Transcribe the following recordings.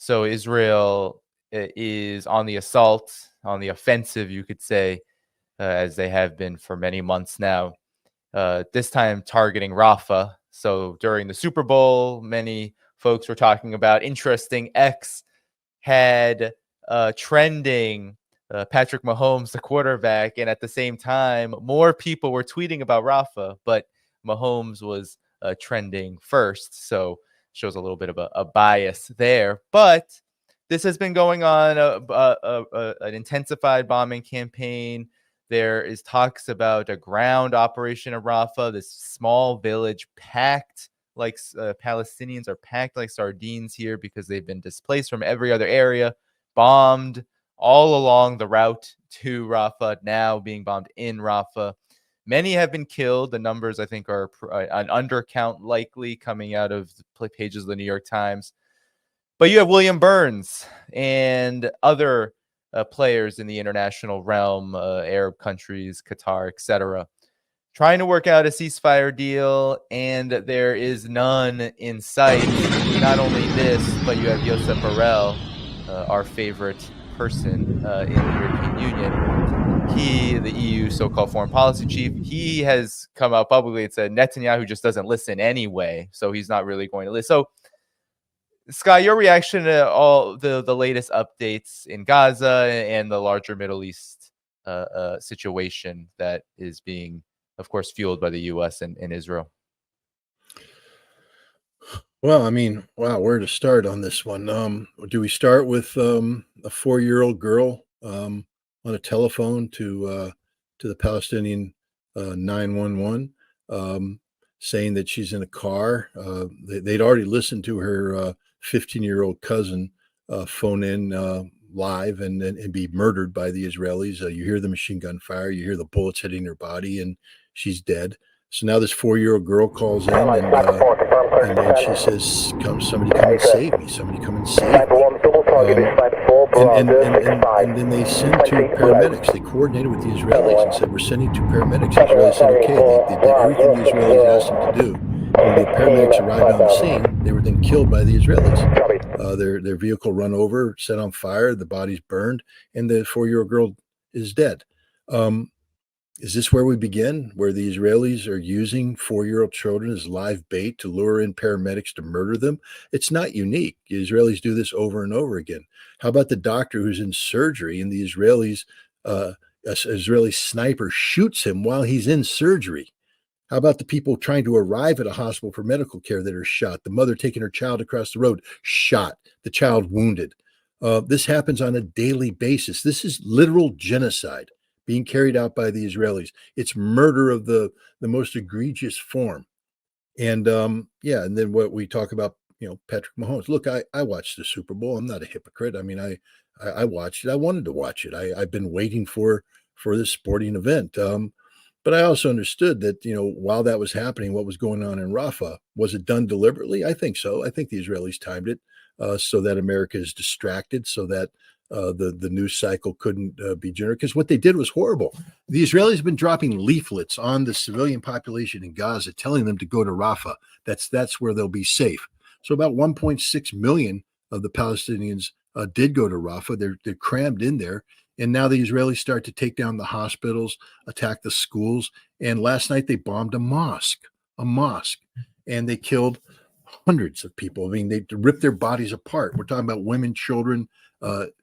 So Israel is on the assault, on the offensive, you could say, as they have been for many months now. This time targeting Rafah. So during the Super Bowl, many folks were talking about interesting X had trending Patrick Mahomes, the quarterback, and at the same time, more people were tweeting about Rafah, but Mahomes was trending first. So shows a little bit of a bias there. But this has been going on, an intensified bombing campaign. There is talks about a ground operation in Rafah, this small village packed like Palestinians are packed like sardines here because they've been displaced from every other area, bombed all along the route to Rafah, now being bombed in Rafah. Many have been killed. The numbers, I think, are an undercount likely coming out of the pages of the New York Times. But you have William Burns and other players in the international realm, Arab countries, Qatar, etc., trying to work out a ceasefire deal, and there is none in sight. Not only this, but you have Josep Borrell, our favorite person in the European Union. He, the EU so-called foreign policy chief, he has come out publicly and said Netanyahu just doesn't listen anyway, so he's not really going to listen. So, Sky, your reaction to all the latest updates in Gaza and the larger Middle East situation that is being, of course, fueled by the U.S. and Israel? Well, I mean, wow, where to start on this one? Do we start with a 4-year-old girl on a telephone to the Palestinian 911, saying that she's in a car? They'd already listened to her 15-year-old cousin phone in live and be murdered by the Israelis. You hear the machine gun fire, you hear the bullets hitting her body, and she's dead. So now this 4-year-old girl calls in and she says, somebody come and save me. Somebody come and save me. And then they send 2 paramedics. They coordinated with the Israelis and said, we're sending 2 paramedics. The Israelis said, okay. They did everything the Israelis asked them to do. When the paramedics arrived on the scene, they were then killed by the Israelis. Their vehicle run over, set on fire, the body's burned, and the 4-year-old girl is dead. Is this where we begin, where the Israelis are using 4-year-old children as live bait to lure in paramedics to murder them? It's not unique. The Israelis do this over and over again. How about the doctor who's in surgery and the Israeli sniper shoots him while he's in surgery? How about the people trying to arrive at a hospital for medical care that are shot? The mother taking her child across the road, shot. The child wounded. This happens on a daily basis. This is literal genocide being carried out by the Israelis. It's murder of the most egregious form. And and then what we talk about, Patrick Mahomes. Look, I watched the Super Bowl. I'm not a hypocrite. I mean, I watched it. I wanted to watch it. I've been waiting for this sporting event. But I also understood that, while that was happening, what was going on in Rafah, was it done deliberately? I think so. I think the Israelis timed it so that America is distracted, so that the news cycle couldn't be generated. Because what they did was horrible. The Israelis have been dropping leaflets on the civilian population in Gaza, telling them to go to Rafah. That's where they'll be safe. So about 1.6 million of the Palestinians did go to Rafah. They're crammed in there. And now the Israelis start to take down the hospitals, attack the schools. And last night they bombed a mosque, and they killed hundreds of people. I mean, they ripped their bodies apart. We're talking about women, children,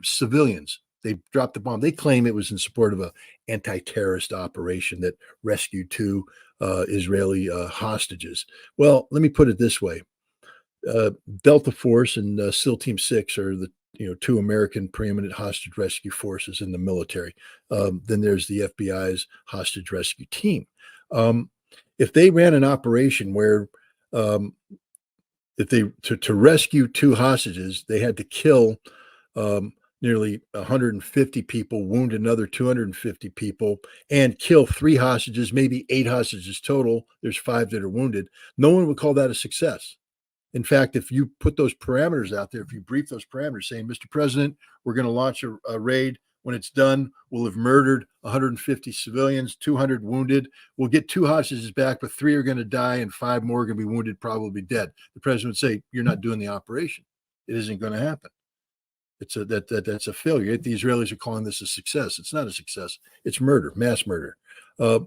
civilians. They dropped the bomb. They claim it was in support of an anti-terrorist operation that rescued 2 Israeli hostages. Well, let me put it this way. Delta Force and SEAL Team 6 are the 2 American preeminent hostage rescue forces in the military. Then there's the FBI's hostage rescue team. If they ran an operation where if they to rescue 2 hostages, they had to kill nearly 150 people, wound another 250 people, and kill 3 hostages, maybe 8 hostages total. There's 5 that are wounded. No one would call that a success. In fact, if you put those parameters out there, if you brief those parameters saying, Mr. President, we're going to launch a raid. When it's done, we'll have murdered 150 civilians, 200 wounded. We'll get 2 hostages back, but 3 are going to die and 5 more are going to be wounded, probably dead. The president would say, you're not doing the operation. It isn't going to happen. That's a failure. Yet the Israelis are calling this a success. It's not a success. It's murder, mass murder. The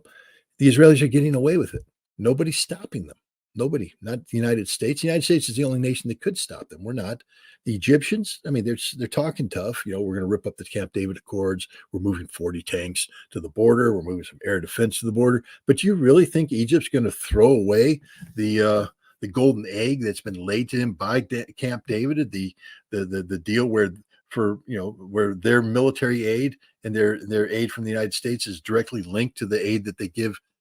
Israelis are getting away with it. Nobody's stopping them. Nobody, not the United States. The United States is the only nation that could stop them. We're not. The Egyptians, I mean, they're talking tough. We're going to rip up the Camp David Accords. We're moving 40 tanks to the border. We're moving some air defense to the border. But you really think Egypt's going to throw away the golden egg that's been laid to him by Camp David, the deal where where their military aid and their aid from the United States is directly linked to the aid that the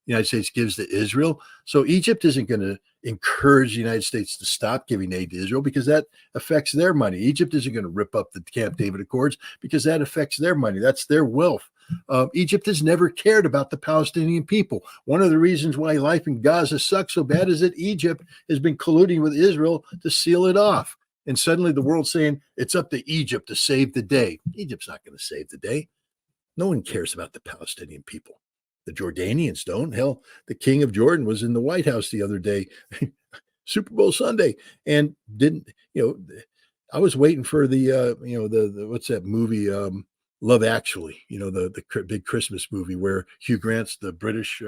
United States gives to Israel. So Egypt isn't going to encourage the United States to stop giving aid to Israel because that affects their money. Egypt isn't going to rip up the Camp David Accords because that affects their money. That's their wealth. Egypt has never cared about the Palestinian people. One of the reasons why life in Gaza sucks so bad is that Egypt has been colluding with Israel to seal it off. And suddenly the world's saying it's up to Egypt to save the day. Egypt's not going to save the day. No one cares about the Palestinian people. The Jordanians don't. Hell, the king of Jordan was in the White House the other day, Super Bowl Sunday, and didn't, I was waiting for the what's that movie, Love Actually, the big Christmas movie where Hugh Grant's the British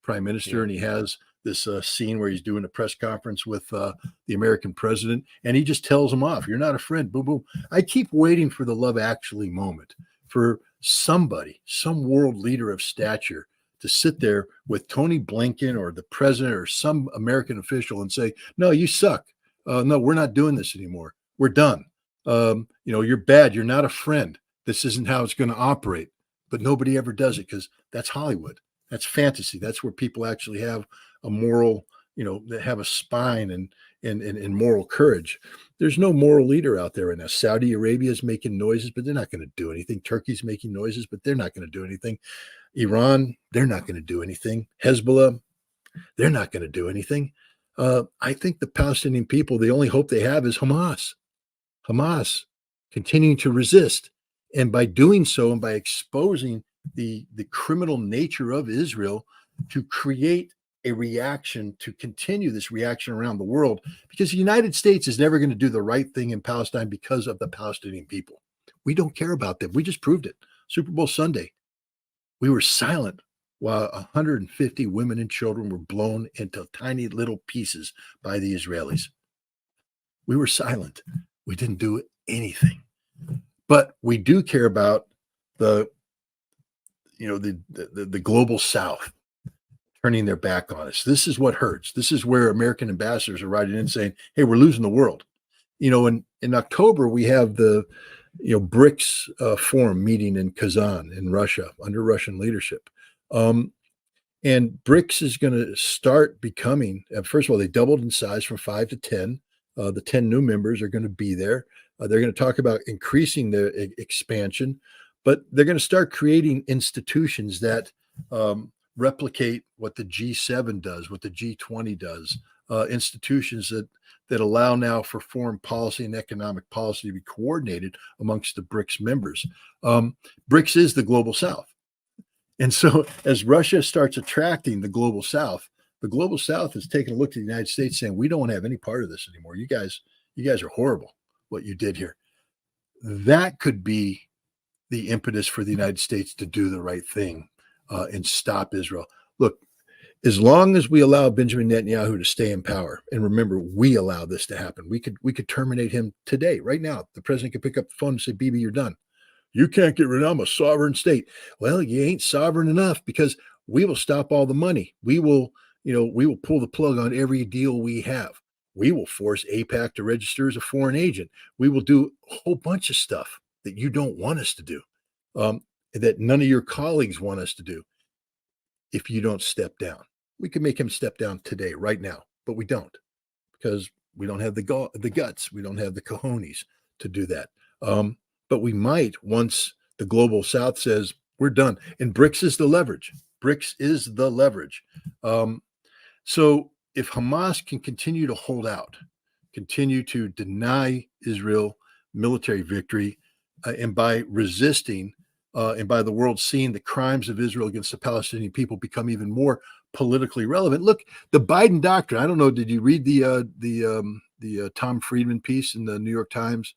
prime minister, and he has this scene where he's doing a press conference with the American president, and he just tells him off. You're not a friend. Boom, boom. I keep waiting for the Love Actually moment for somebody, some world leader of stature to sit there with Tony Blinken or the president or some American official and say, no, you suck. No, we're not doing this anymore. We're done. You're bad. You're not a friend. This isn't how it's going to operate. But nobody ever does it because that's Hollywood. That's fantasy. That's where people actually have a moral, that have a spine and moral courage. There's no moral leader out there right now. Saudi Arabia is making noises, but they're not going to do anything. Turkey's making noises, but they're not going to do anything. Iran, they're not going to do anything. Hezbollah, they're not going to do anything. I think the Palestinian people, the only hope they have is Hamas. Hamas continuing to resist. And by doing so and by exposing the criminal nature of Israel to create a reaction, to continue this reaction around the world, because the United States is never going to do the right thing in Palestine because of the Palestinian people. We don't care about them. We just proved it. Super Bowl Sunday. We were silent while 150 women and children were blown into tiny little pieces by the Israelis. We were silent. We didn't do anything. But we do care about the global South turning their back on us. This is what hurts. This is where American ambassadors are writing in saying, hey, we're losing the world. In October, we have the BRICS forum meeting in Kazan in Russia under Russian leadership. And BRICS is going to start becoming, first of all, they doubled in size from 5 to 10. The 10 new members are going to be there. They're going to talk about increasing their expansion, but they're going to start creating institutions that replicate what the G7 does, what the G20 does, institutions that allow now for foreign policy and economic policy to be coordinated amongst the BRICS members. BRICS is the global South. And so as Russia starts attracting the global South is taking a look at the United States saying, we don't want to have any part of this anymore. You guys are horrible, what you did here. That could be the impetus for the United States to do the right thing and stop Israel. Look, as long as we allow Benjamin Netanyahu to stay in power, and remember, we allow this to happen. We could terminate him today, right now. The president could pick up the phone and say, Bibi, you're done. You can't get rid of him, a sovereign state. Well, you ain't sovereign enough because we will stop all the money. We will pull the plug on every deal we have. We will force AIPAC to register as a foreign agent. We will do a whole bunch of stuff that you don't want us to do, that none of your colleagues want us to do if you don't step down. We could make him step down today, right now, but we don't because we don't have the guts. We don't have the cojones to do that. But we might once the global South says, we're done. And BRICS is the leverage. BRICS is the leverage. So if Hamas can continue to hold out, continue to deny Israel military victory, and by resisting, and by the world seeing the crimes of Israel against the Palestinian people become even more politically relevant. Look, the Biden doctrine. I don't know. Did you read the Tom Friedman piece in the New York Times